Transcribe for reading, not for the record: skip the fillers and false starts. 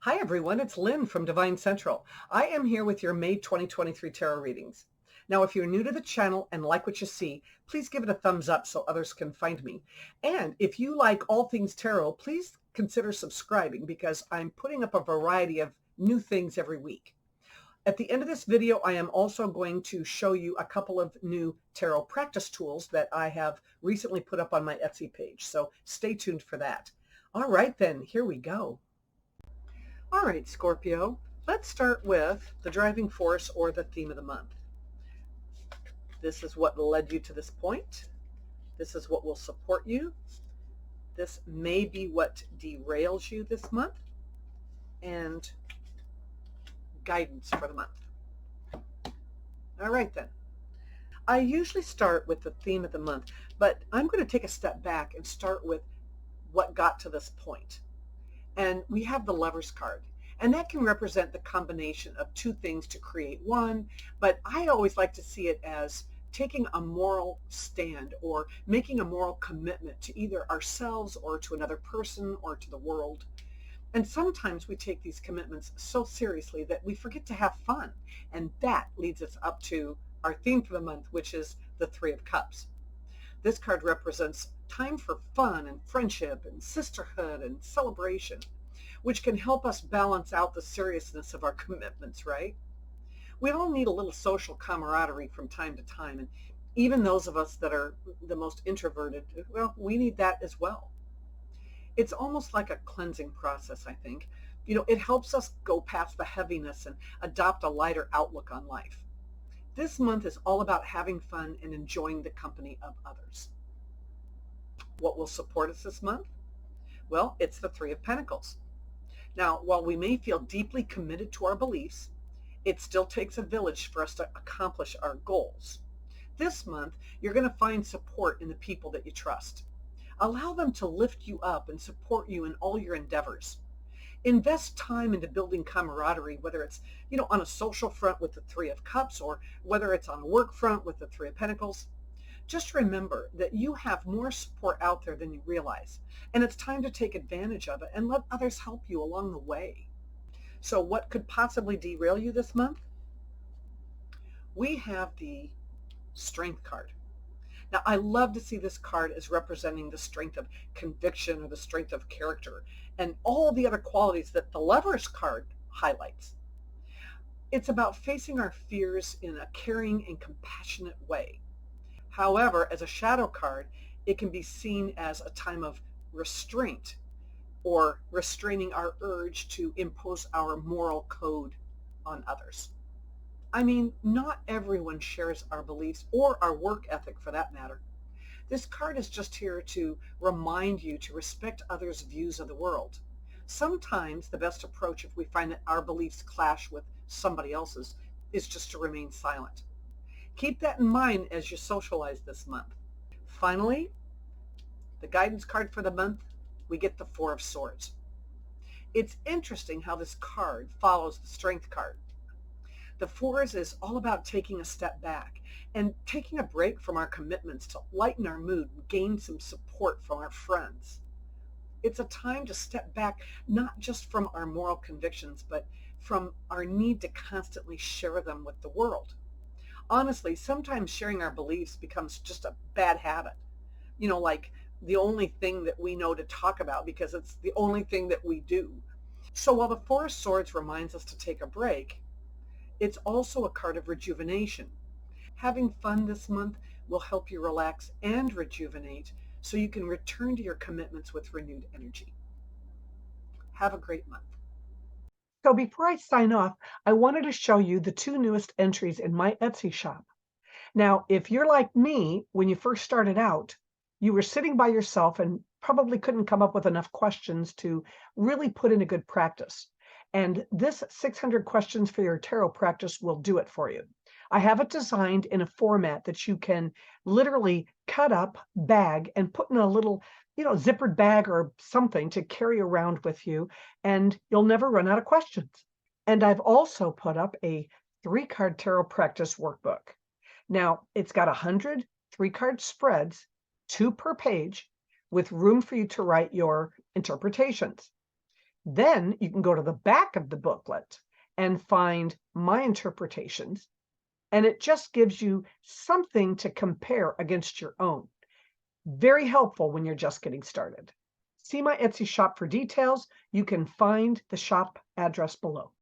Hi everyone, it's Lynn from Devine Central. I am here with your May 2023 tarot readings. Now, if you're new to the channel and like what you see, please give it a thumbs up so others can find me. And if you like all things tarot, please consider subscribing because I'm putting up a variety of new things every week. At the end of this video, I am also going to show you a couple of new tarot practice tools that I have recently put up on my Etsy page. So stay tuned for that. All right, then, here we go. All right, Scorpio, let's start with the driving force or the theme of the month. This is what led you to this point. This is what will support you. This may be what derails you this month. And guidance for the month. All right, then. I usually start with the theme of the month, but I'm going to take a step back and start with what got to this point. And we have the Lover's card. And that can represent the combination of two things to create one. But I always like to see it as taking a moral stand or making a moral commitment to either ourselves or to another person or to the world. And sometimes we take these commitments so seriously that we forget to have fun. And that leads us up to our theme for the month, which is the Three of Cups. This card represents time for fun and friendship and sisterhood and celebration, which can help us balance out the seriousness of our commitments, right? We all need a little social camaraderie from time to time, and even those of us that are the most introverted, well, we need that as well. It's almost like a cleansing process, I think. It helps us go past the heaviness and adopt a lighter outlook on life. This month is all about having fun and enjoying the company of others. What will support us this month? Well, it's the Three of Pentacles. Now, while we may feel deeply committed to our beliefs, it still takes a village for us to accomplish our goals. This month, you're going to find support in the people that you trust. Allow them to lift you up and support you in all your endeavors. Invest time into building camaraderie, whether it's, on a social front with the Three of Cups or whether it's on a work front with the Three of Pentacles. Just remember that you have more support out there than you realize, and it's time to take advantage of it and let others help you along the way. So what could possibly derail you this month? We have the Strength card. Now, I love to see this card as representing the strength of conviction or the strength of character and all the other qualities that the Lover's card highlights. It's about facing our fears in a caring and compassionate way. However, as a shadow card, it can be seen as a time of restraint or restraining our urge to impose our moral code on others. I mean, not everyone shares our beliefs or our work ethic for that matter. This card is just here to remind you to respect others' views of the world. Sometimes the best approach, if we find that our beliefs clash with somebody else's, is just to remain silent. Keep that in mind as you socialize this month. Finally, the guidance card for the month, we get the Four of Swords. It's interesting how this card follows the Strength card. The Fours is all about taking a step back and taking a break from our commitments to lighten our mood and gain some support from our friends. It's a time to step back, not just from our moral convictions, but from our need to constantly share them with the world. Honestly, sometimes sharing our beliefs becomes just a bad habit. Like the only thing that we know to talk about because it's the only thing that we do. So while the Four of Swords reminds us to take a break, it's also a card of rejuvenation. Having fun this month will help you relax and rejuvenate so you can return to your commitments with renewed energy. Have a great month. So before I sign off, I wanted to show you the two newest entries in my Etsy shop. Now, if you're like me, when you first started out, you were sitting by yourself and probably couldn't come up with enough questions to really put in a good practice. And this 600 questions for your tarot practice will do it for you. I have it designed in a format that you can literally cut up, bag, and put in a little, zippered bag or something to carry around with you, and you'll never run out of questions. And I've also put up a 3-card tarot practice workbook. Now, it's got 100 3-card spreads, 2 per page, with room for you to write your interpretations. Then you can go to the back of the booklet and find my interpretations, and it just gives you something to compare against your own. Very helpful when you're just getting started. See my Etsy shop for details. You can find the shop address below.